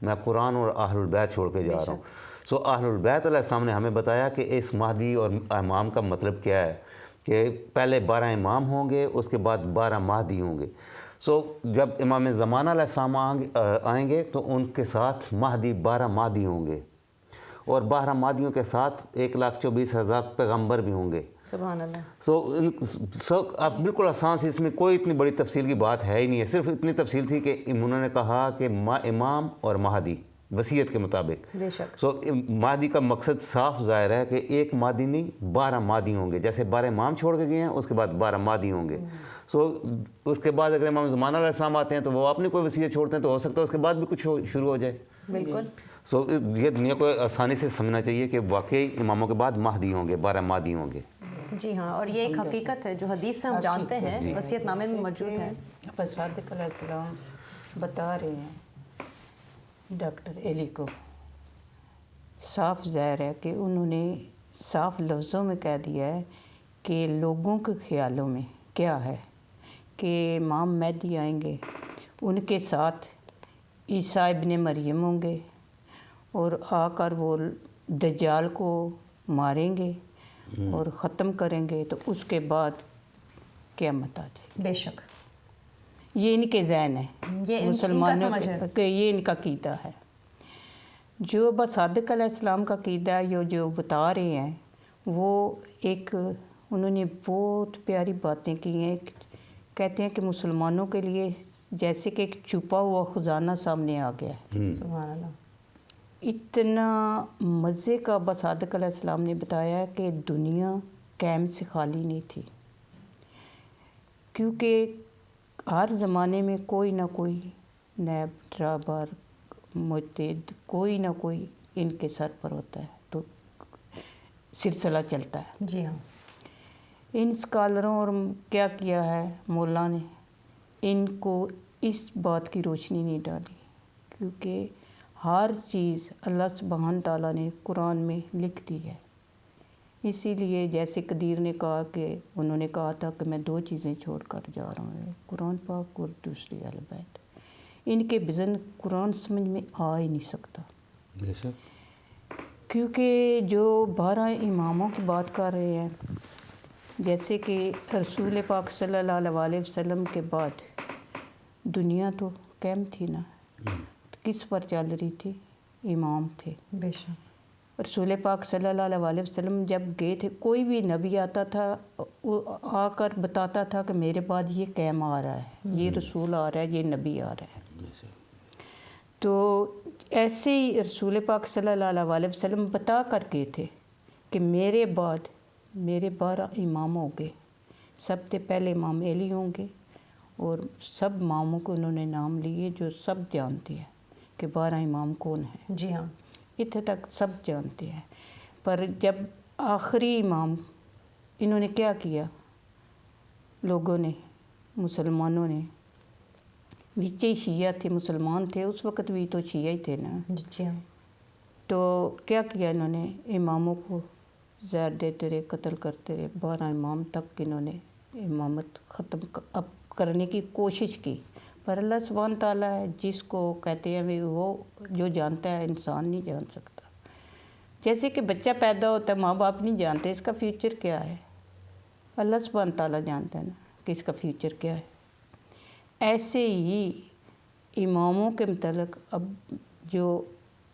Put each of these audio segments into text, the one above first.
میں قرآن اور اہل البیت چھوڑ کے جا رہا ہوں. سو اہل البیت علیہ السلام نے ہمیں بتایا کہ اس مہدی اور امام کا مطلب کیا ہے, کہ پہلے 12 امام ہوں گے, اس کے بعد 12 مہدی ہوں گے. سو جب امام زمانہ علیہ السلام آئیں گے تو ان کے ساتھ مہدی 12 مہدی ہوں گے, اور 12 مہدیوں کے ساتھ 1,24,000 پیغمبر بھی ہوں گے. سبحان اللہ. سو اب بالکل آسان سی, اس میں کوئی اتنی بڑی تفصیل کی بات ہے ہی نہیں ہے. صرف اتنی تفصیل تھی کہ انہوں نے کہا کہ امام اور مہدی وصیت کے مطابق. بے شک. سو مہدی کا مقصد صاف ظاہر ہے کہ ایک مہدی نہیں 12 مہدی ہوں گے. جیسے 12 امام چھوڑ کے گئے ہیں, اس کے بعد 12 مہدی ہوں گے. سو اس کے بعد اگر امام زمانہ علیہ السلام آتے ہیں تو وہ اپنی کوئی وصیت چھوڑتے ہیں, تو ہو سکتا ہے اس کے بعد بھی کچھ شروع ہو جائے. بالکل. سو یہ دنیا کو آسانی سے سمجھنا چاہیے کہ واقعی اماموں کے بعد مہدی ہوں گے, 12 مہدی ہوں گے. جی ہاں, اور یہ ایک حقیقت ہے جو حدیث سے ہم جانتے ہیں, وصیت نامے میں موجود ہے. بس صادق علیہ السلام بتا رہے ہیں ڈاکٹر علی کو, صاف ظاہر ہے کہ انہوں نے صاف لفظوں میں کہہ دیا ہے کہ لوگوں کے خیالوں میں کیا ہے کہ امام مہدی آئیں گے, ان کے ساتھ عیسیٰ ابن مریم ہوں گے, اور آ کر وہ دجال کو ماریں گے اور ختم کریں گے, تو اس کے بعد قیامت آ جائے. بے شک. یہ ان کے ذہن ہے, یہ مسلمانوں کے, یہ ان کا عقیدہ ہے. جو بس صادق علیہ السلام کا عقیدہ ہے, یہ جو بتا رہے ہیں, وہ ایک انہوں نے بہت پیاری باتیں کی ہیں. کہتے ہیں کہ مسلمانوں کے لیے جیسے کہ ایک چھپا ہوا خزانہ سامنے آ گیا ہے. سبحان اللہ. اتنا مزے کا بس صادق علیہ السلام نے بتایا کہ دنیا قیم سے خالی نہیں تھی, کیونکہ ہر زمانے میں کوئی نہ کوئی نیب ڈرابر مجتہد کوئی نہ کوئی ان کے سر پر ہوتا ہے, تو سلسلہ چلتا ہے. جی ہاں. ان اسکالروں اور کیا کیا ہے مولا نے, ان کو اس بات کی روشنی نہیں ڈالی, کیونکہ ہر چیز اللہ سبحانہ تعالیٰ نے قرآن میں لکھ دی ہے. اسی لیے جیسے قدیر نے کہا کہ انہوں نے کہا تھا کہ میں 2 چیزیں چھوڑ کر جا رہا ہوں, قرآن پاک اور دوسری اہل بیت. ان کے بزن قرآن سمجھ میں آ ہی نہیں سکتا, کیونکہ جو 12 اماموں کی بات کر رہے ہیں, جیسے کہ رسول پاک صلی اللہ علیہ وسلم کے بعد دنیا تو قائم تھی نا, کس پر چل رہی تھی؟ امام تھے. بے شک. رسول پاک صلی اللہ علیہ وسلم جب گئے تھے, کوئی بھی نبی آتا تھا, وہ آ کر بتاتا تھا کہ میرے بعد یہ قائم آ رہا ہے, یہ رسول آ رہا ہے, یہ نبی آ رہا ہے. تو ایسے ہی رسول پاک صلی اللہ علیہ وسلم بتا کر گئے تھے کہ میرے بعد میرے 12 امام ہوں گے. سب سے پہلے امام علی ہوں گے, اور سب اماموں کو انہوں نے نام لیے جو سب جانتے ہیں کہ 12 امام کون ہیں. جی ہاں. اتنے تک سب جانتے ہیں. پر جب آخری امام انہوں نے کیا کیا, لوگوں نے, مسلمانوں نے, وچے شیعہ تھے, مسلمان تھے اس وقت بھی تو شیعہ ہی تھے نا. جی ہاں. تو کیا کیا انہوں نے, اماموں کو زہر دیتے رہے, قتل کرتے رہے. 12 امام تک انہوں نے امامت ختم کرنے کی کوشش کی. پر اللہ سبحانہ تعالیٰ ہے جس کو کہتے ہیں وہ جو جانتا ہے انسان نہیں جان سکتا. جیسے کہ بچہ پیدا ہوتا ہے, ماں باپ نہیں جانتے اس کا فیوچر کیا ہے, اللہ سبحانہ تعالیٰ جانتا ہے نا کہ اس کا فیوچر کیا ہے. ایسے ہی اماموں کے متعلق اب جو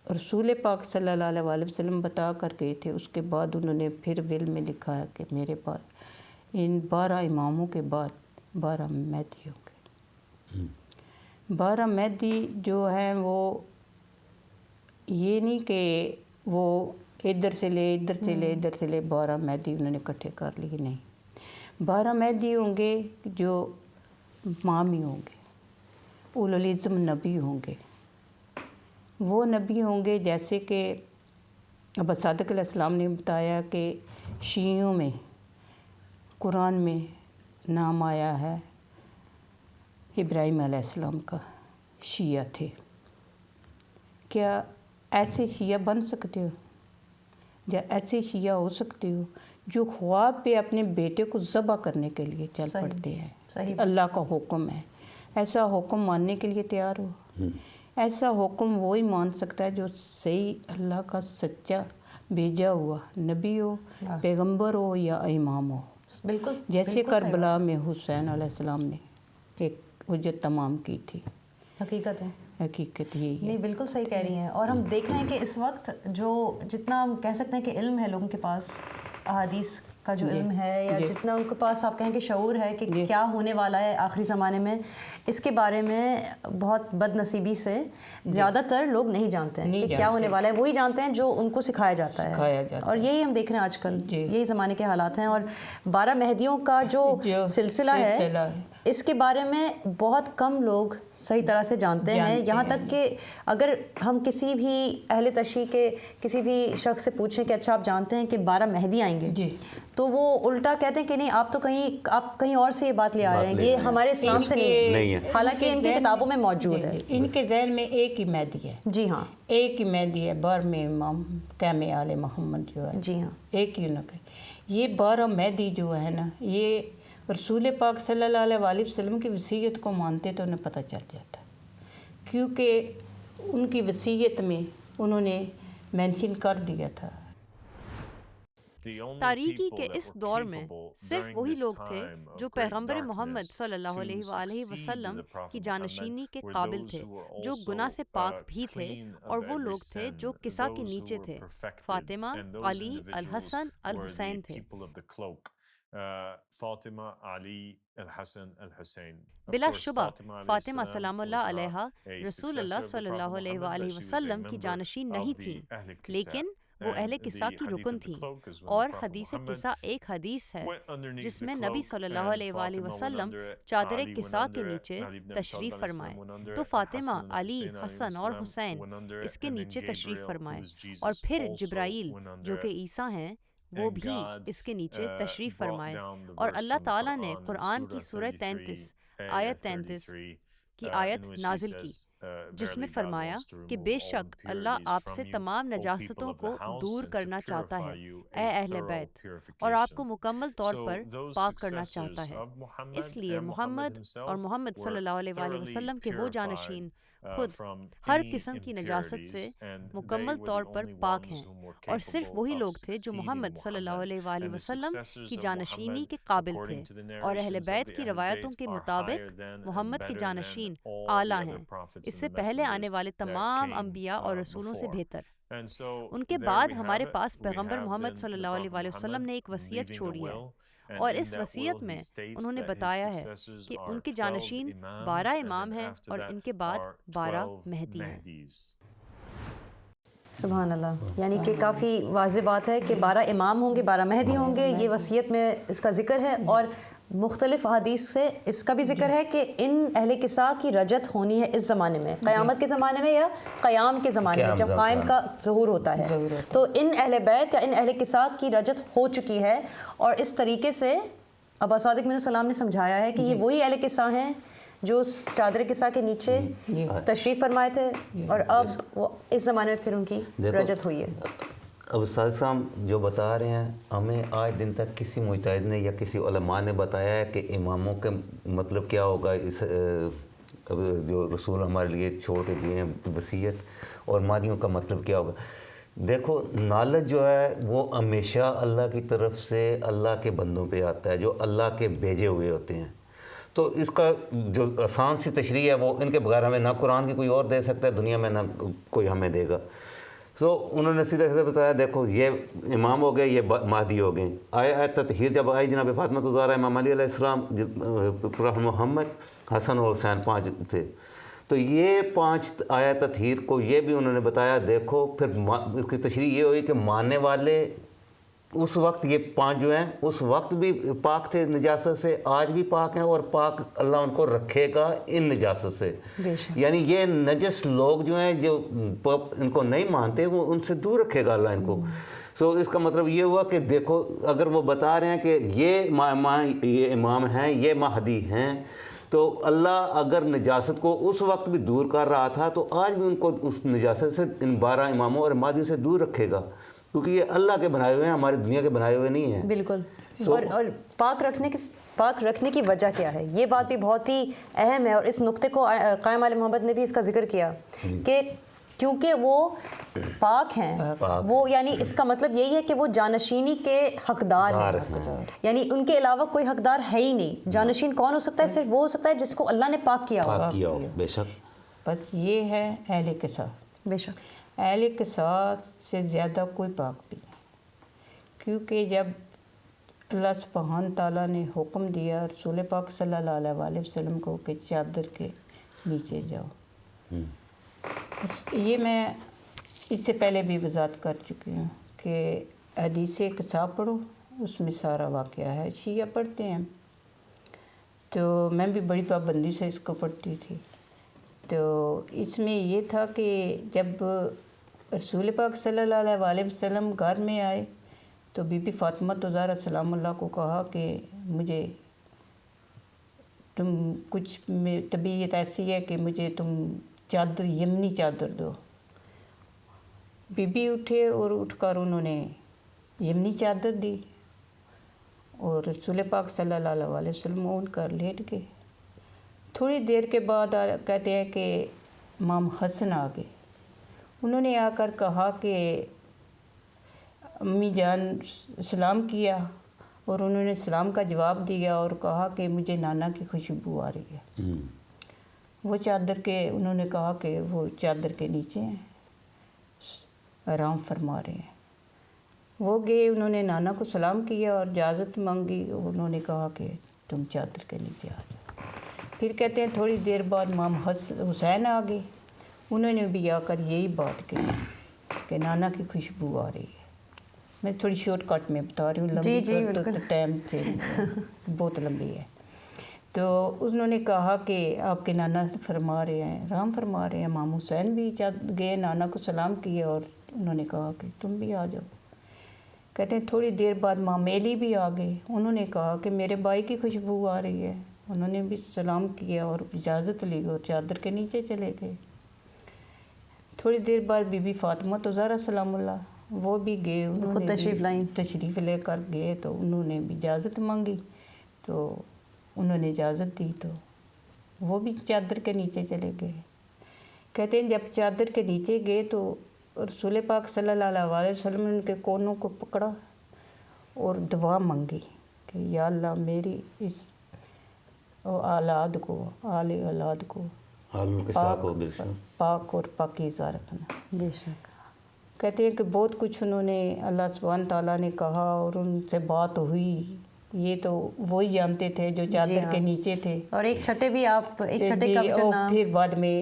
رسول پاک صلی اللہ علیہ وسلم بتا کر گئے تھے, اس کے بعد انہوں نے پھر ول میں لکھا ہے کہ میرے بعد ان 12 اماموں کے بعد 12 مہدی ہوں گے. 12 مہدی جو ہیں وہ یہ نہیں کہ وہ ادھر سے لے ادھر سے لے ادھر سے لے 12 مہدی انہوں نے اکٹھے کر لیے, نہیں. 12 مہدی ہوں گے جو امامی ہوں گے, اولو العزم نبی ہوں گے. وہ نبی ہوں گے جیسے کہ ابا صادق علیہ السلام نے بتایا کہ شیعوں میں قرآن میں نام آیا ہے ابراہیم علیہ السلام کا, شیعہ تھے. کیا ایسے شیعہ بن سکتے ہو, یا ایسے شیعہ ہو سکتے ہو جو خواب پہ اپنے بیٹے کو ذبح کرنے کے لیے چل پڑتے ہیں؟ اللہ کا حکم ہے, ایسا حکم ماننے کے لیے تیار ہو؟ ایسا حکم وہی مان سکتا ہے جو صحیح اللہ کا سچا بھیجا ہوا نبی ہو، پیغمبر ہو یا امام ہو. بالکل جیسے کربلا میں حسین علیہ السلام نے ایک حجت تمام کی تھی. حقیقت ہے، حقیقت یہی ہے. نہیں بالکل صحیح کہہ رہی ہیں. اور ہم دیکھ رہے ہیں کہ اس وقت جو جتنا ہم کہہ سکتے ہیں کہ علم ہے لوگوں کے پاس، احادیث کا جو علم ہے، یا جتنا ان کے پاس آپ کہیں کہ شعور ہے کہ کیا ہونے والا ہے آخری زمانے میں، اس کے بارے میں بہت بد نصیبی سے زیادہ تر لوگ نہیں جانتے ہیں کہ کیا ہونے والا ہے. وہی جانتے ہیں جو ان کو سکھایا جاتا ہے، اور یہی ہم دیکھ رہے ہیں آج کل، یہی زمانے کے حالات ہیں. اور 12 مہدیوں کا جو سلسلہ ہے اس کے بارے میں بہت کم لوگ صحیح طرح سے جانتے ہیں. یہاں تک کہ اگر ہم کسی بھی اہل تشیع کے کسی بھی شخص سے پوچھیں کہ اچھا آپ جانتے ہیں کہ 12 مہدی آئیں گے، تو وہ الٹا کہتے ہیں کہ نہیں، آپ کہیں اور سے یہ بات لے آ رہے ہیں، یہ ہمارے اسلام سے نہیں ہے، حالانکہ ان کی کتابوں میں موجود ہے. ان کے ذہن میں ایک ہی مہدی ہے. جی ہاں، ایک ہی مہدی ہے، 12 امام قیم آل محمد جو ہے. جی ہاں، ایک ہی ان کا. یہ 12 مہدی جو ہے نا، یہ رسول پاک صلی اللہ علیہ وآلہ وسلم کی وصیت کو مانتے تو انہیں پتہ چل جاتا، کیونکہ ان کی وصیت میں انہوں نے مینشن کر دیا تھا. تاریکی کے اس دور میں صرف وہی لوگ تھے جو پیغمبر محمد صلی اللہ علیہ وآلہ وسلم کی جانشینی کے قابل تھے، جو گناہ سے پاک بھی تھے، اور وہ لوگ تھے جو کسا کے نیچے تھے. فاطمہ، علی، الحسن، الحسین تھے. بلا شبہ فاطمہ سلام اللہ علیہا رسول اللہ صلی اللہ علیہ وآلہ وسلم کی جانشین نہیں تھیں، لیکن وہ اہل کسا کی رکن تھیں. اور حدیث کسا ایک حدیث ہے جس میں نبی صلی اللہ علیہ وآلہ وسلم چادر کسا کے نیچے تشریف فرمائے، تو فاطمہ، علی، حسن اور حسین اس کے نیچے تشریف فرمائے. اور پھر جبرائیل جو کہ عیسیٰ ہیں وہ بھی اس کے نیچے تشریف فرمائے. اور اللہ تعالیٰ نے قرآن کی سورہ 33 آیت 33 کی آیت نازل کی، جس میں فرمایا کہ بے شک اللہ آپ سے تمام نجاستوں کو دور کرنا چاہتا ہے اے اہل بیت، اور آپ کو مکمل طور پر پاک کرنا چاہتا ہے. اس لیے محمد اور محمد صلی اللہ علیہ وآلہ وسلم کے وہ جانشین خود ہر قسم کی نجاست سے مکمل طور پر پاک ہیں، اور صرف وہی لوگ تھے جو محمد صلی اللہ علیہ وآلہ وسلم کی جانشینی کے قابل تھے. اور اہل بیت کی روایتوں کے مطابق محمد کے جانشین اعلیٰ ہیں، اس سے پہلے آنے والے تمام انبیاء اور رسولوں سے بہتر. ان کے بعد ہمارے پاس پیغمبر محمد صلی اللہ علیہ وآلہ وسلم نے ایک وصیت چھوڑی ہے، اور اس وصیت میں انہوں نے بتایا ہے کہ ان کے جانشین 12 امام ہیں اور ان کے بعد 12 مہدی ہیں. سبحان اللہ. یعنی کہ کافی واضح بات ہے کہ 12 امام ہوں گے، 12 مہدی ہوں گے، یہ وصیت میں اس کا ذکر ہے. اور مختلف حدیث سے اس کا بھی ذکر ہے کہ ان اہل کسا کی رجت ہونی ہے اس زمانے میں، قیامت کے زمانے میں یا قیام کے زمانے میں، جب قائم کا ظہور ہوتا ہے. تو ان اہل بیت یا ان اہل کسا کی رجت ہو چکی ہے. اور اس طریقے سے ابا صادق منہ السلام نے سمجھایا ہے کہ یہ وہی اہل کسا ہیں جو اس چادر کسا کے نیچے تشریف فرمائے تھے، اور اب وہ اس زمانے میں پھر ان کی رجت ہوئی ہے. اب استاد صاحب جو بتا رہے ہیں، ہمیں آج دن تک کسی مجتہد نے یا کسی علماء نے بتایا ہے کہ اماموں کے مطلب کیا ہوگا، اس جو رسول ہمارے لیے چھوڑ کے گئے ہیں وصیت، اور مہدیوں کا مطلب کیا ہوگا. دیکھو نالج جو ہے وہ ہمیشہ اللہ کی طرف سے اللہ کے بندوں پہ آتا ہے جو اللہ کے بھیجے ہوئے ہوتے ہیں. تو اس کا جو آسان سی تشریح ہے وہ ان کے بغیر ہمیں نہ قرآن کی کوئی اور دے سکتا ہے دنیا میں، نہ کوئی ہمیں دے گا. سو انہوں نے سیدھے سیدھے بتایا دیکھو یہ امام ہو گئے، یہ مہدی ہو گئے. آیا تطہیر جب آئی جناب فاطمہ الزہرا، امام علی علیہ السلام، محمد، حسن اور حسین 5 تھے. تو یہ 5 آیا تطہیر کو یہ بھی انہوں نے بتایا. دیکھو پھر اس کی تشریح یہ ہوئی کہ ماننے والے اس وقت یہ 5 جو ہیں اس وقت بھی پاک تھے نجاست سے، آج بھی پاک ہیں، اور پاک اللہ ان کو رکھے گا ان نجاست سے. یعنی یہ نجس لوگ جو ہیں جو ان کو نہیں مانتے وہ ان سے دور رکھے گا اللہ ان کو. سو اس کا مطلب یہ ہوا کہ دیکھو اگر وہ بتا رہے ہیں کہ یہ امام ہیں، یہ مہدی ہیں، تو اللہ اگر نجاست کو اس وقت بھی دور کر رہا تھا تو آج بھی ان کو اس نجاست سے، ان 12 اماموں اور مہدیوں سے دور رکھے گا، کیونکہ یہ اللہ کے بنائے ہوئے ہیں، ہماری دنیا کے بنائے ہوئے نہیں ہیں. بالکل. اور پاک رکھنے کی وجہ کیا ہے، یہ بات بھی بہت ہی اہم ہے، اور اس نقطے کو قائم آل محمد نے بھی اس کا ذکر کیا کہ کیونکہ وہ پاک ہیں، وہ یعنی اس کا مطلب یہی ہے کہ وہ جانشینی کے حقدار ہیں، یعنی ان کے علاوہ کوئی حقدار ہے ہی نہیں۔ جانشین کون ہو سکتا ہے؟ صرف وہ ہو سکتا ہے جس کو اللہ نے پاک کیا ہو۔ بے شک، بس یہ ہے اہل کسا، بے شک اہل کسا سے زیادہ کوئی پاک بھی نہیں، کیونکہ جب اللہ سبحانہ تعالیٰ نے حکم دیا رسول پاک صلی اللہ علیہ وسلم کو کہ چادر کے نیچے جاؤ، یہ میں اس سے پہلے بھی وضاحت کر چکی ہوں کہ حدیث کسا پڑھو، اس میں سارا واقعہ ہے۔ شیعہ پڑھتے ہیں تو میں بھی بڑی پابندی سے اس کو پڑھتی تھی، تو اس میں یہ تھا کہ جب رسول پاک صلی اللہ علیہ وسلم گھر میں آئے تو بی بی فاطمہ زہرا سلام اللہ کو کہا کہ مجھے تم کچھ میں طبیعت ایسی ہے کہ مجھے تم چادر، یمنی چادر دو۔ بی بی اٹھے اور اٹھ کر انہوں نے یمنی چادر دی، اور رسول پاک صلی اللہ علیہ وسلم اون کر لیٹ گئے۔ تھوڑی دیر کے بعد کہتے ہیں کہ امام حسن آ گئے، انہوں نے آ کر کہا کہ امی جان سلام کیا، اور انہوں نے سلام کا جواب دیا اور کہا کہ مجھے نانا کی خوشبو آ رہی ہے۔ وہ چادر کے، انہوں نے کہا کہ وہ چادر کے نیچے ہیں، آرام فرما رہے ہیں۔ وہ گئے، انہوں نے نانا کو سلام کیا اور اجازت مانگی، انہوں نے کہا کہ تم چادر کے نیچے آ جاؤ۔ پھر کہتے ہیں تھوڑی دیر بعد امام حسین آ گئے، انہوں نے بھی آ کر یہی بات کہی کہ نانا کی خوشبو آ رہی ہے۔ میں تھوڑی شارٹ کٹ میں بتا رہی ہوں، لمبی تو ٹائم سے بہت لمبی ہے۔ تو انہوں نے کہا کہ آپ کے نانا فرما رہے ہیں، آرام فرما رہے ہیں۔ امام حسین بھی گئے، نانا کو سلام کیا اور انہوں نے کہا کہ تم بھی آ جاؤ۔ کہتے ہیں تھوڑی دیر بعد امام علی بھی آ گئے، انہوں نے کہا کہ میرے بھائی کی خوشبو آ رہی ہے، انہوں نے بھی سلام کیا اور اجازت لی اور چادر کے نیچے چلے گئے۔ تھوڑی دیر بعد بی بی فاطمہ زہرا سلام اللہ وہ بھی گئے، انہوں نے تشریف لے کر گئے، تو انہوں نے بھی اجازت مانگی، تو انہوں نے اجازت دی، تو وہ بھی چادر کے نیچے چلے گئے۔ کہتے ہیں جب چادر کے نیچے گئے تو رسول پاک صلی اللہ علیہ وسلم نے ان کے کونوں کو پکڑا اور دعا مانگی کہ یا اللہ میری اس اولاد کو، اولاد کو پاک اور پاکیزہ رکھنا۔ بے شک۔ کہتے ہیں کہ بہت کچھ انہوں نے اللہ سبحانہ تعالیٰ نے کہا اور ان سے بات ہوئی، یہ تو وہی جانتے تھے جو چادر کے نیچے تھے۔ اور ایک چھٹے بھی آپ، ایک چھٹے کا جو نام، پھر بعد میں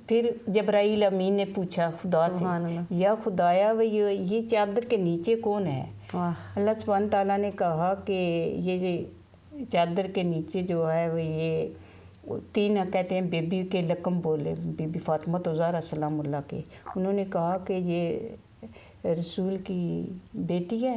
پھر جبرائیل امین نے پوچھا خدا سے، یا خدایا یہ چادر کے نیچے کون ہے؟ اللہ سبحانہ تعالیٰ نے کہا کہ یہ چادر کے نیچے جو ہے وہ یہ تین، کہتے ہیں بیبی کے لقب بولے، بی بی فاطمہ زہرا سلام اللہ کے، انہوں نے کہا کہ یہ رسول کی بیٹی ہے،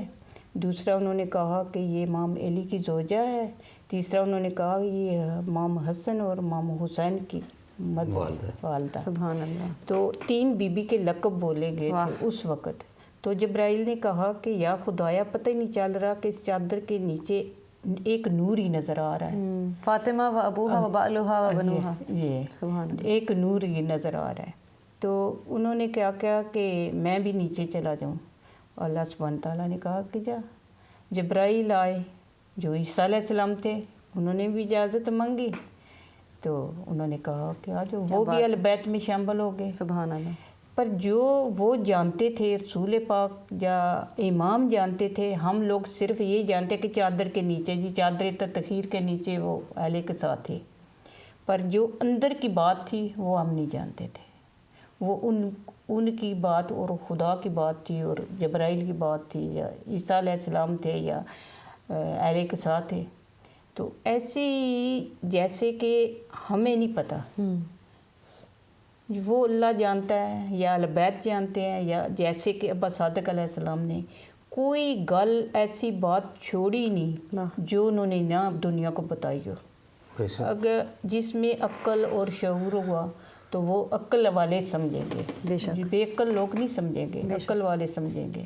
دوسرا انہوں نے کہا کہ یہ امام علی کی زوجہ ہے، تیسرا انہوں نے کہا یہ امام حسن اور امام حسین کی والدہ۔ سبحان اللہ۔ تو تین بی بی کے لقب بولے گئے تھے اس وقت۔ تو جبرائیل نے کہا کہ یا خدایا پتہ ہی نہیں چل رہا کہ اس چادر کے نیچے ایک نور ہی نظر آ رہا ہے، فاطمہ و ابوہا و بالوہا و بنوہا، یہ ایک نور ہی نظر آ رہا ہے۔ تو انہوں نے کیا کیا کہ میں بھی نیچے چلا جاؤں، اللہ سبحانہ تعالیٰ نے کہا کہ جا۔ جبرائیل آئے جو عیسیٰ علیہ السلام تھے، انہوں نے بھی اجازت مانگی، تو انہوں نے کہا کہ آ جاؤ، وہ بھی البیت میں شامل ہو گئے۔ سبحان اللہ۔ پر جو وہ جانتے تھے رسول پاک یا امام جانتے تھے، ہم لوگ صرف یہ جانتے کہ چادر کے نیچے، جی چادر تطہیر کے نیچے وہ اہل کے ساتھ تھے، پر جو اندر کی بات تھی وہ ہم نہیں جانتے تھے، وہ ان کی بات اور خدا کی بات تھی اور جبرائیل کی بات تھی، یا عیسیٰ علیہ السلام تھے یا اہل کے ساتھ تھے۔ تو ایسے ہی جیسے کہ ہمیں نہیں پتہ، وہ اللہ جانتا ہے یا اہل بیت جانتے ہیں، یا جیسے کہ ابا صادق علیہ السلام نے کوئی گل ایسی بات چھوڑی نہیں جو انہوں نے نہ دنیا کو بتائی ہو۔ اگر جس میں عقل اور شعور ہوا تو وہ عقل والے سمجھیں گے، بے عقل لوگ نہیں سمجھیں گے، عقل والے سمجھیں گے،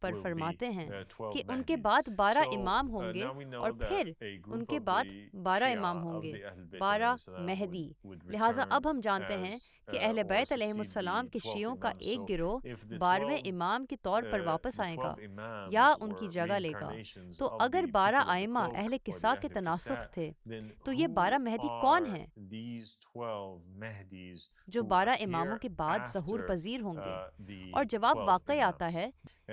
پر فرماتے ہیں کہ ان کے بعد 12 امام ہوں گے اور پھر ان کے بعد 12 امام ہوں گے، 12 مہدی۔ لہٰذا اب ہم جانتے ہیں کہ اہل بیت علیہم السلام کے شیعوں کا ایک گروہ 12ویں امام کے طور پر واپس آئے گا یا ان کی جگہ لے گا۔ تو اگر 12 ائمہ اہل کسا کے تناسخ تھے تو یہ 12 مہدی کون ہیں جو 12 اماموں کے بعد ظہور پذیر ہوں گے؟ اور جواب واقعی آتا ہے،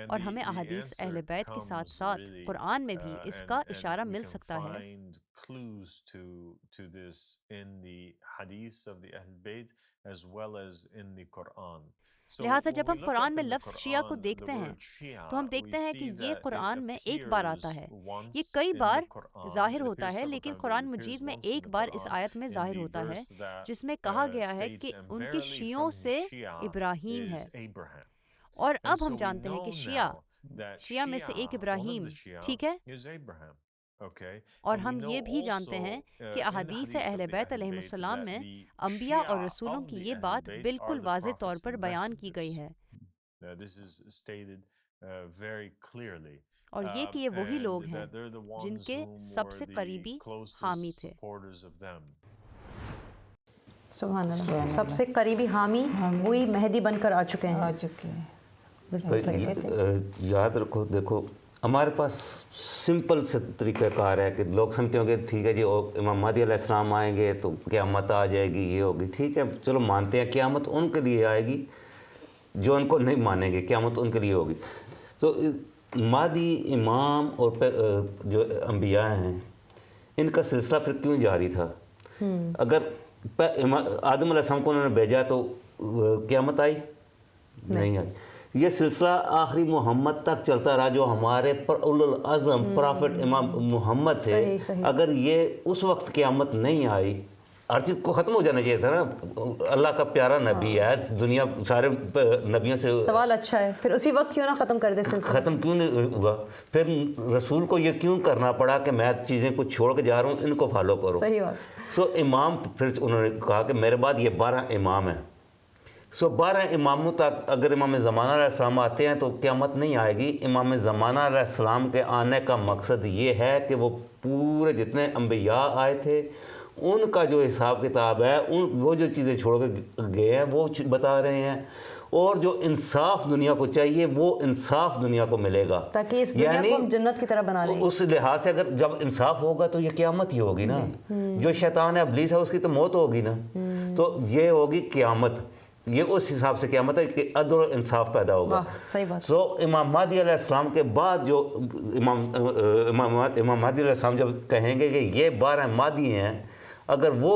اور ہمیں احادیث اہل بیت کے ساتھ ساتھ قرآن میں بھی اس کا اشارہ مل سکتا ہے۔ لہٰذا جب ہم قرآن میں لفظ شیعہ کو دیکھتے ہیں تو ہم دیکھتے ہیں کہ یہ قرآن میں ایک بار آتا ہے، یہ کئی بار ظاہر ہوتا ہے، لیکن قرآن مجید میں ایک بار اس آیت میں ظاہر ہوتا ہے جس میں کہا گیا ہے کہ ان کے شیعوں سے ابراہیم ہے۔ اور اب ہم جانتے ہیں کہ شیعہ میں سے ایک ابراہیم، ٹھیک ہے، اور ہم یہ بھی جانتے ہیں کہ احادیث اہل بیت علیہم السلام میں انبیاء اور رسولوں کی یہ بات بالکل واضح طور پر بیان کی گئی ہے، اور یہ کہ یہ وہی لوگ ہیں جن کے سب سے قریبی حامی تھے۔ سبحان اللہ، سب سے قریبی حامی وہی مہدی بن کر آ چکے ہیں۔ بالکل صحیح کہتے ہیں۔ یاد رکھو، دیکھو ہمارے پاس سمپل سے طریقہ کار ہے کہ لوگ سمجھتے ہوں گے ٹھیک ہے جی امام مہدی علیہ السلام آئیں گے تو قیامت آ جائے گی، یہ ہوگی، ٹھیک ہے چلو مانتے ہیں قیامت ان کے لیے آئے گی، جو ان کو نہیں مانیں گے قیامت ان کے لیے ہوگی۔ تو مہدی امام اور جو انبیاء ہیں ان کا سلسلہ پھر کیوں جاری تھا؟ اگر آدم علیہ السلام کو انہوں نے بھیجا تو قیامت آئی؟ نہیں آئی۔ یہ سلسلہ آخری محمد تک چلتا رہا، جو ہمارے اولو العزم پرافٹ امام محمد تھے۔ اگر یہ اس وقت قیامت نہیں آئی، ہر چیز کو ختم ہو جانا چاہیے تھا نا، اللہ کا پیارا نبی ہے، دنیا سارے نبیوں سے سوال اچھا ہے، پھر اسی وقت کیوں نہ ختم کر دے سلسلہ؟ ختم کیوں نہیں ہوا؟ پھر رسول کو یہ کیوں کرنا پڑا کہ میں چیزیں کو چھوڑ کے جا رہا ہوں، ان کو فالو کرو؟ صحیح بات۔ سو امام پھر انہوں نے کہا کہ میرے بعد یہ 12 امام ہیں، سو 12 اماموں تک اگر امام زمانہ علیہ السلام آتے ہیں تو قیامت نہیں آئے گی۔ امام زمانہ علیہ السلام کے آنے کا مقصد یہ ہے کہ وہ پورے جتنے انبیاء آئے تھے ان کا جو حساب کتاب ہے، وہ جو چیزیں چھوڑ کے گئے ہیں وہ بتا رہے ہیں، اور جو انصاف دنیا کو چاہیے وہ انصاف دنیا کو ملے گا، تاکہ اس دنیا کو ہم جنت کی طرح بنا دیں۔ اس لحاظ سے اگر جب انصاف ہوگا تو یہ قیامت ہی ہوگی نا۔ جو شیطان ہے، ابلیس ہے، اس کی تو موت ہوگی نا، تو یہ ہوگی قیامت۔ یہ اس حساب سے قیامت ہے کہ عدل و انصاف پیدا ہوگا۔ صحیح بات۔ سو امام مہدی علیہ السلام کے بعد جو امام مہدی علیہ السلام جب کہیں گے کہ یہ 12 مہدی ہیں، اگر وہ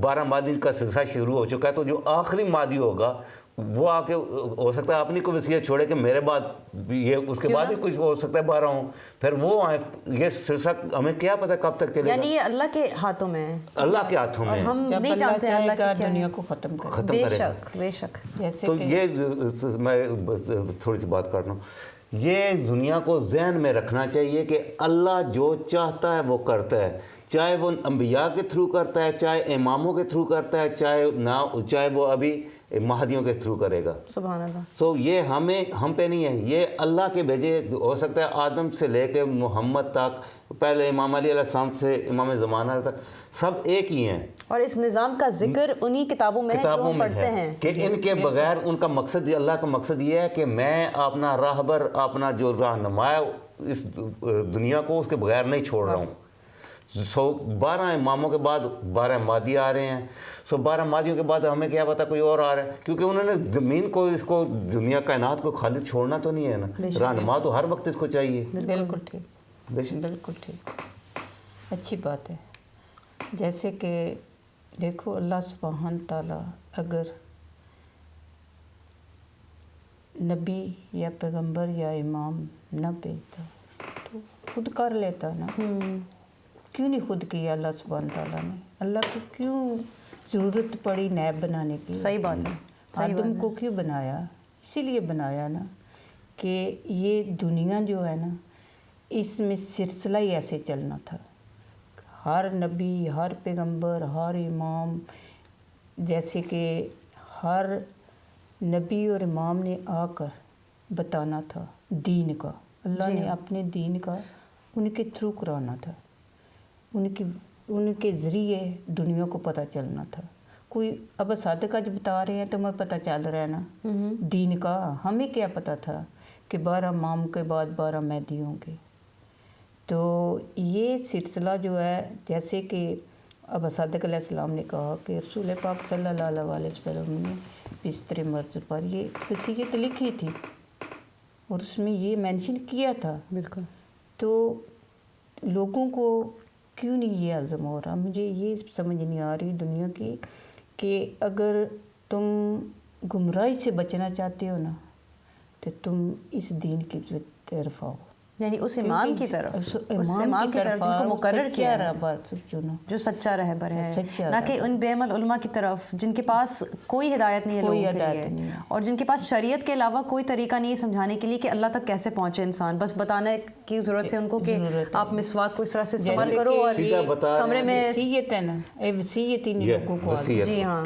12 مہدی کا سلسلہ شروع ہو چکا ہے تو جو آخری مہدی ہوگا وہ آ کے ہو سکتا ہے اپنی کو وصیت چھوڑے کہ میرے بعد یہ اس کے بعد بھی کچھ ہو سکتا ہے 12 ہوں، پھر وہ آئیں۔ یہ سلسلہ ہمیں کیا پتہ کب تک چلے گا؟ یعنی یہ اللہ کے ہاتھوں میں ہے، اللہ کے ہاتھوں میں ہے۔ ہم نہیں جانتے ہیں اللہ کی دنیا کو ختم کرے، ختم بے کرے گا۔ شک بے شک۔ تو یہ میں تھوڑی سی بات کر رہا ہوں، یہ دنیا کو ذہن میں رکھنا چاہیے کہ اللہ جو چاہتا ہے وہ کرتا ہے، چاہے وہ انبیاء کے تھرو کرتا ہے، چاہے اماموں کے تھرو کرتا ہے، چاہے وہ ابھی مہدیوں کے تھرو کرے گا۔ سبحان اللہ۔ سو یہ ہم پہ نہیں ہے، یہ اللہ کے بھیجے، ہو سکتا ہے آدم سے لے کے محمد تک، پہلے امام علی علیہ السلام سے امام زمانہ تک سب ایک ہی ہیں، اور اس نظام کا ذکر انہی کتابوں میں ہے جو ہم پڑھتے ہیں کہ ان کے بغیر ان کا مقصد، اللہ کا مقصد یہ ہے کہ میں اپنا راہبر، اپنا جو رہنما ہے اس دنیا کو، اس کے بغیر نہیں چھوڑ رہا ہوں۔ سو 12 اماموں کے بعد 12 مہدی آ رہے ہیں۔ سو 12 مہدیوں کے بعد ہمیں کیا پتا کوئی اور آ رہا ہے، کیونکہ انہوں نے زمین کو، اس کو دنیا کائنات کو خالی چھوڑنا تو نہیں ہے نا، رہنما تو ہر وقت اس کو چاہیے۔ بالکل ٹھیک، بالکل ٹھیک، اچھی بات ہے۔ جیسے کہ دیکھو اللہ سبحانہ تعالیٰ اگر نبی یا پیغمبر یا امام نہ بھیجتا تو خود کر لیتا نا، کیوں نہیں خود کیا اللہ سبحانہ تعالیٰ نے؟ اللہ کو کیوں ضرورت پڑی نیب بنانے کی؟ صحیح بات ہے۔ آدم کو کیوں بنایا؟ اسی لیے بنایا نا کہ یہ دنیا جو ہے نا اس میں سلسلہ ہی ایسے چلنا تھا، ہر نبی، ہر پیغمبر، ہر امام، جیسے کہ ہر نبی اور امام نے آ کر بتانا تھا دین کا، اللہ نے اپنے دین کا ان کے تھرو کرانا تھا، ان کے ذریعے دنیا کو پتہ چلنا تھا۔ کوئی اب صادق آج بتا رہے ہیں تو ہمیں پتہ چل رہا ہے نا دین کا، ہمیں کیا پتہ تھا کہ 12 امام کے بعد 12 مہدی ہوں گے۔ تو یہ سلسلہ جو ہے، جیسے کہ ابا صادق علیہ السلام نے کہا کہ رسول پاک صلی اللہ علیہ وسلم نے بستر مرض پر یہ وصیت لکھی تھی اور اس میں یہ مینشن کیا تھا۔ بالکل۔ تو لوگوں کو کیوں نہیں یہ عزم ہو رہا؟ مجھے یہ سمجھ نہیں آ رہی دنیا کی کہ اگر تم گمراہی سے بچنا چاہتے ہو نا تو تم اس دین کی طرف آؤ، یعنی اس امام کی طرف، اس امام کی طرف جن کو مقرر کیا ہے، جو سچا رہبر ہے، نہ کہ ان بے عمل علماء کی طرف جن کے پاس کوئی ہدایت نہیں ہے لوگوں کے لیے، اور جن کے پاس شریعت کے علاوہ کوئی طریقہ نہیں ہے سمجھانے کے لیے کہ اللہ تک کیسے پہنچے انسان۔ بس بتانے کی ضرورت ہے ان کو کہ آپ مسواک کو اس طرح سے استعمال کرو اور کمرے میں وصیت ہے نا، وصیت ہی نہیں لوگوں کو۔ جی ہاں،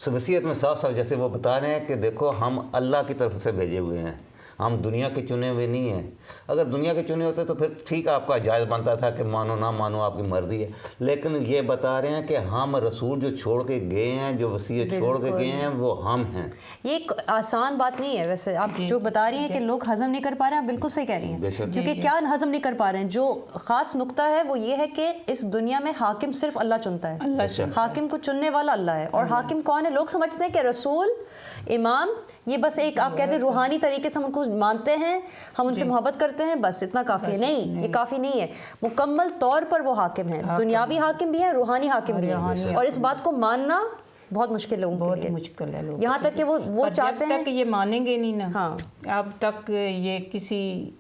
وصیت میں صاف صاف جیسے وہ بتا رہے ہیں کہ دیکھو ہم اللہ کی طرف سے بھیجے ہوئے ہیں، ہم دنیا کے چنے ہوئے نہیں ہیں۔ اگر دنیا کے چنے ہوتے تو پھر ٹھیک آپ کا جائز بنتا تھا کہ مانو نہ مانو آپ کی مرضی ہے، لیکن یہ بتا رہے ہیں کہ ہم رسول جو چھوڑ کے گئے ہیں، جو وصیت چھوڑ کے گئے ہیں، وہ ہم ہیں۔ یہ ایک آسان بات نہیں ہے ویسے، آپ جو بتا رہی ہیں کہ لوگ ہضم نہیں کر پا رہے ہیں، بالکل صحیح کہہ رہی ہیں، کیونکہ کیا ہضم نہیں کر پا رہے ہیں؟ جو خاص نقطہ ہے وہ یہ ہے کہ اس دنیا میں حاکم صرف اللہ چنتا ہے، حاکم کو چننے والا اللہ ہے۔ اور حاکم کون ہے؟ لوگ سمجھتے ہیں کہ رسول، امام، یہ بس ایک آپ کہتے ہیں روحانی طریقے سے ہم ان کو مانتے ہیں، ہم ان سے محبت کرتے ہیں، بس اتنا کافی ہے۔ نہیں، یہ کافی نہیں ہے، مکمل طور پر وہ حاکم ہیں، دنیاوی حاکم بھی ہیں، روحانی حاکم بھی ہیں، اور اس بات کو ماننا بہت مشکل لوگوں کے لیے، بہت مشکل ہے لوگوں، یہاں تک کہ وہ چاہتے ہیں جب تک یہ مانیں گے نہیں نا، اب تک یہ کسی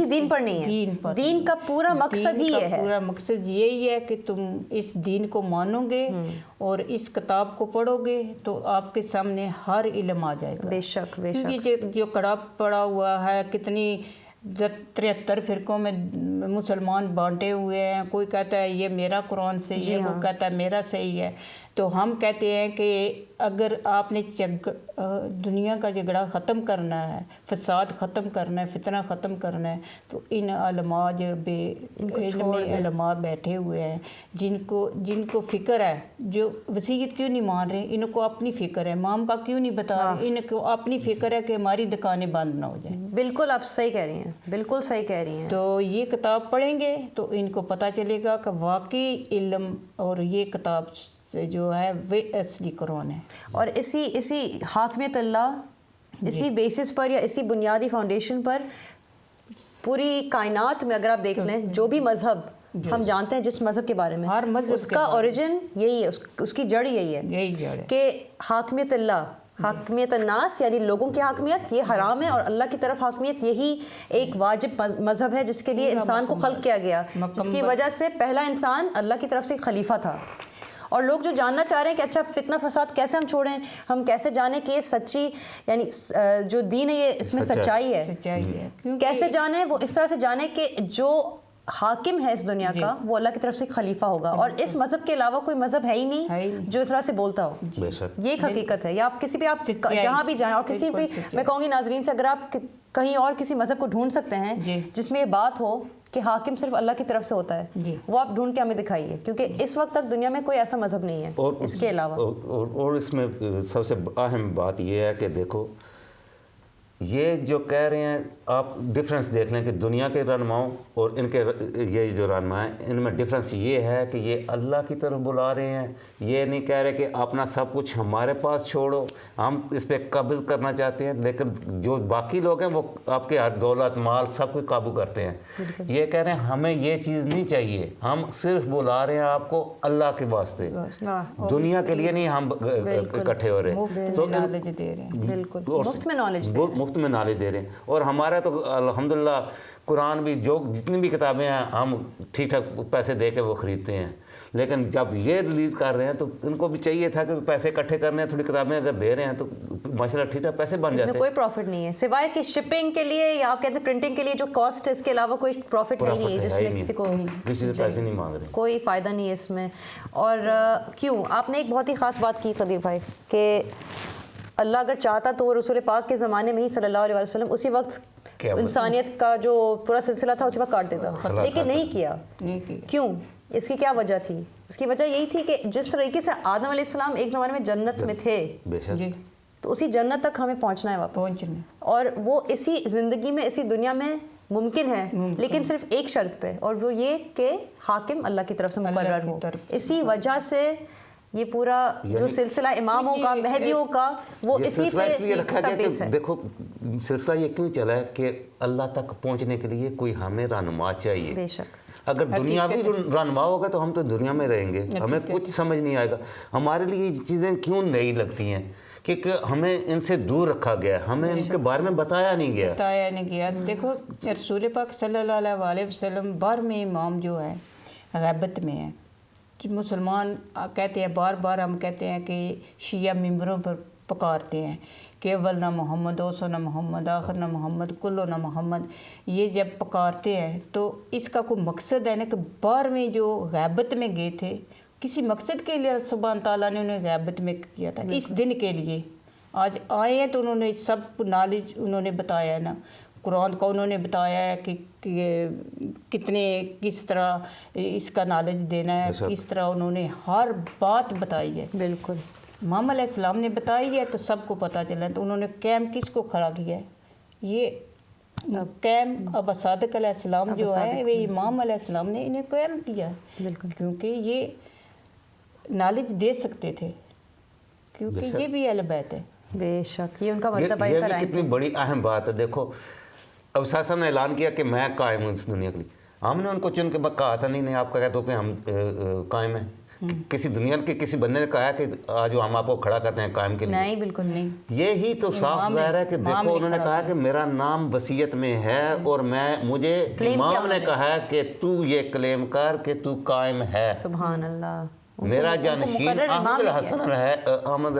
دین پر نہیں ہے۔ دین کا پورا مقصد ہی یہ ہے، پورا مقصد یہی ہے کہ تم اس دین کو مانو گے اور اس کتاب کو پڑھو گے تو آپ کے سامنے ہر علم آ جائے گا۔ بے شک، بے شک۔ کیونکہ جو کڑاب پڑا ہوا ہے، کتنی 73 فرقوں میں مسلمان بانٹے ہوئے ہیں، کوئی کہتا ہے یہ میرا قرآن صحیح ہے، وہ کہتا ہے میرا صحیح ہے۔ تو ہم کہتے ہیں کہ اگر آپ نے دنیا کا جھگڑا ختم کرنا ہے، فساد ختم کرنا ہے، فتنہ ختم کرنا ہے، تو ان علماء جو بے علمی علماء بیٹھے ہوئے ہیں، جن کو فکر ہے، جو وصیت کیوں نہیں مان رہے، ان کو اپنی فکر ہے، امام کا کیوں نہیں بتا رہے، ان کو اپنی فکر ہے کہ ہماری دکانیں بند نہ ہو جائیں۔ بالکل آپ صحیح کہہ رہی ہیں، بالکل صحیح کہہ رہی ہیں۔ تو یہ کتاب پڑھیں گے تو ان کو پتہ چلے گا کہ واقعی علم اور یہ کتاب سے جو ہے وہ اصلی قرآن ہے، اور اسی حاکمیت اللہ، اسی بیسس پر یا اسی بنیادی فاؤنڈیشن پر پوری کائنات میں اگر آپ دیکھ لیں، جو بھی مذہب ہم جانتے ہیں، جس مذہب کے بارے میں، اس کا اوریجن یہی ہے، اس کی جڑ یہی ہے کہ حاکمیت اللہ، حاکمیت الناس، یعنی لوگوں کی حاکمیت یہ حرام ہے، اور اللہ کی طرف حاکمیت یہی ایک واجب مذہب ہے جس کے لیے انسان کو خلق کیا گیا، جس کی وجہ سے پہلا انسان اللہ کی طرف سے خلیفہ تھا۔ اور لوگ جو جاننا چاہ رہے ہیں کہ اچھا فتنہ فساد کیسے ہم چھوڑیں، ہم کیسے جانیں کہ یہ سچی، یعنی جو دین ہے یہ اس میں سچائی ہے، کیسے جانیں؟ وہ اس طرح سے جانیں کہ جو حاکم ہے اس دنیا کا وہ اللہ کی طرف سے خلیفہ ہوگا، اور اس مذہب کے علاوہ کوئی مذہب ہے ہی نہیں جو اس طرح سے بولتا ہو۔ یہ ایک حقیقت ہے، یا آپ کسی بھی، آپ جہاں بھی جائیں، اور کسی بھی، میں کہوں گی ناظرین سے، اگر آپ کہیں اور کسی مذہب کو ڈھونڈ سکتے ہیں جس میں یہ بات ہو کہ حاکم صرف اللہ کی طرف سے ہوتا ہے، وہ آپ ڈھونڈ کے ہمیں دکھائیے، کیونکہ اس وقت تک دنیا میں کوئی ایسا مذہب نہیں ہے اس کے علاوہ۔ اور اس میں سب سے اہم بات یہ ہے کہ دیکھو یہ جو کہہ رہے ہیں، آپ ڈفرینس دیکھ لیں کہ دنیا کے رہنماؤں اور ان کے یہ جو رہنما ہیں، ان میں ڈفرینس یہ ہے کہ یہ اللہ کی طرف بلا رہے ہیں، یہ نہیں کہہ رہے کہ اپنا سب کچھ ہمارے پاس چھوڑو، ہم اس پہ قبض کرنا چاہتے ہیں، لیکن جو باقی لوگ ہیں وہ آپ کے دولت مال سب کچھ قابو کرتے ہیں۔ یہ کہہ رہے ہیں ہمیں یہ چیز نہیں چاہیے، ہم صرف بلا رہے ہیں آپ کو اللہ کے واسطے، دنیا کے لیے نہیں ہم اکٹھے ہو رہے ہیں، مفت میں نالج دے رہے ہیں۔ اور ہمارا تو الحمدللہ قرآن بھی، جو جتنی بھی کتابیں ہیں ہم ٹھیک ٹھاک پیسے دے کے وہ خریدتے ہیں، لیکن جب یہ ریلیز کر رہے ہیں تو ان کو بھی چاہیے تھا کہ پیسے اکٹھے کرنے ہیں، تھوڑی کتابیں اگر دے رہے ہیں تو ماشاءاللہ ٹھیک ٹھاک پیسے بن جاتے ہیں، کوئی پروفٹ نہیں ہے سوائے کہ شپنگ کے لیے یا آپ کہتے ہیں پرنٹنگ کے لیے جو کاسٹ ہے، اس کے علاوہ کوئی پروفٹ ہے نہیں ہے جس میں کسی کو کسی سے پیسے نہیں مانگ رہے، کوئی فائدہ نہیں ہے اس میں۔ اور کیوں، آپ نے ایک بہت ہی خاص بات کی قدیر بھائی کہ اللہ اگر چاہتا تو وہ رسول پاک کے زمانے میں ہی صلی اللہ علیہ وسلم اسی وقت انسانیت کا جو پورا سلسلہ تھا اسی وقت کاٹ دیتا، لیکن نہیں کیا۔ کیوں؟ اس کی کیا وجہ تھی؟ اس کی وجہ یہی تھی کہ جس طریقے سے آدم علیہ السلام ایک زمانے میں جنت میں تھے، تو اسی جنت تک ہمیں پہنچنا ہے واپس، اور وہ اسی زندگی میں اسی دنیا میں ممکن ہے، لیکن صرف ایک شرط پہ، اور وہ یہ کہ حاکم اللہ کی طرف سے مقرر ہو۔ اسی وجہ سے یہ پورا جو سلسلہ اماموں کا، مہدیوں کا، وہ اسی پہ سب بیس ہے۔ دیکھو سلسلہ یہ کیوں چلا ہے کہ اللہ تک پہنچنے کے لیے کوئی ہمیں رہنما چاہیے۔ بے شک اگر دنیا بھی رہنما ہوگا تو ہم تو دنیا میں رہیں گے، ہمیں کچھ سمجھ نہیں آئے گا۔ ہمارے لیے یہ چیزیں کیوں نئی لگتی ہیں؟ کہ ہمیں ان سے دور رکھا گیا، ہمیں ان کے بارے میں بتایا نہیں گیا۔ دیکھو رسول پاک صلی اللہ علیہ وسلم 12ویں امام جو ہے غیبت میں ہے۔ مسلمان کہتے ہیں، بار بار ہم کہتے ہیں کہ شیعہ ممبروں پر پکارتے ہیں کہ اول نہ محمد، اوسط نہ محمد، آخر نہ محمد، کلو نہ محمد۔ یہ جب پکارتے ہیں تو اس کا کوئی مقصد ہے نا کہ 12ویں جو غیبت میں گئے تھے، کسی مقصد کے لیے سبحانہ تعالیٰ نے انہیں غیبت میں کیا تھا، اس دن کے لیے۔ آج آئے ہیں تو انہوں نے سب نالج انہوں نے بتایا ہے نا، قرآن کا انہوں نے بتایا ہے کہ کتنے کس طرح اس کا نالج دینا ہے، کس طرح انہوں نے ہر بات بتائی ہے۔ بالکل امام علیہ السلام نے بتائی ہے تو سب کو پتہ چلا۔ تو انہوں نے قائم کس کو کھڑا کیا ہے؟ یہ قائم ابا صادق علیہ السلام جو ہے، وہ امام علیہ السلام نے انہیں قائم کیا، کیونکہ یہ نالج دے سکتے تھے، کیونکہ یہ بھی اہل بیت ہے۔ بے شک یہ ان کا مرتبہ یہ بھی کتنی بڑی اہم بات ہے۔ دیکھو اب صاحب نے اعلان کیا کہ میں قائم ہوں اس دنیا کے لیے، ہم نے ان کو چن کے کہا تھا نہیں آپ کا کہتے ہو کہ ہم قائم ہیں؟ کسی دنیا کے کسی بندے نے کہا کہ آج ہم آپ کو کھڑا کرتے ہیں قائم کے لیے؟ نہیں، بالکل نہیں۔ یہی تو صاف ظاہر ہے کہ دیکھو انہوں نے کہا کہ میرا نام وصیت میں ہے، اور مجھے امام نے کہا کہ تو یہ کلیم کر کہ تو قائم ہے۔ سبحان اللہ۔ میرا جانشین احمد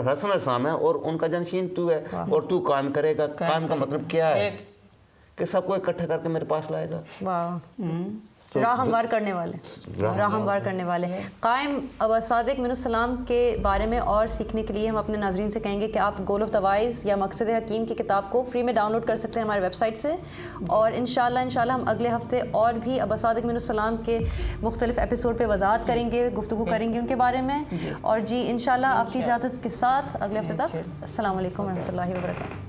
حسن السلام ہے، اور ان کا جانشین تو ہے، اور تو قائم کرے گا۔ قائم کا مطلب کیا ہے؟ کہ سب کو اکٹھا کر کے میرے پاس لائے گا۔ واہ، راہ ہموار کرنے والے، راہ ہموار کرنے والے۔ قائم ابا صادق منہ السلام کے بارے میں اور سیکھنے کے لیے ہم اپنے ناظرین سے کہیں گے کہ آپ گول آف دا وائز یا مقصد حکیم کی کتاب کو فری میں ڈاؤن لوڈ کر سکتے ہیں ہمارے ویب سائٹ سے، اور انشاءاللہ ہم اگلے ہفتے اور بھی ابا صادق منہ السلام کے مختلف ایپیسوڈ پہ وضاحت کریں گے، گفتگو کریں گے ان کے بارے میں۔ اور جی انشاءاللہ آپ کی اجازت کے ساتھ اگلے ہفتے تک السلام علیکم ورحمۃ اللہ وبرکاتہ۔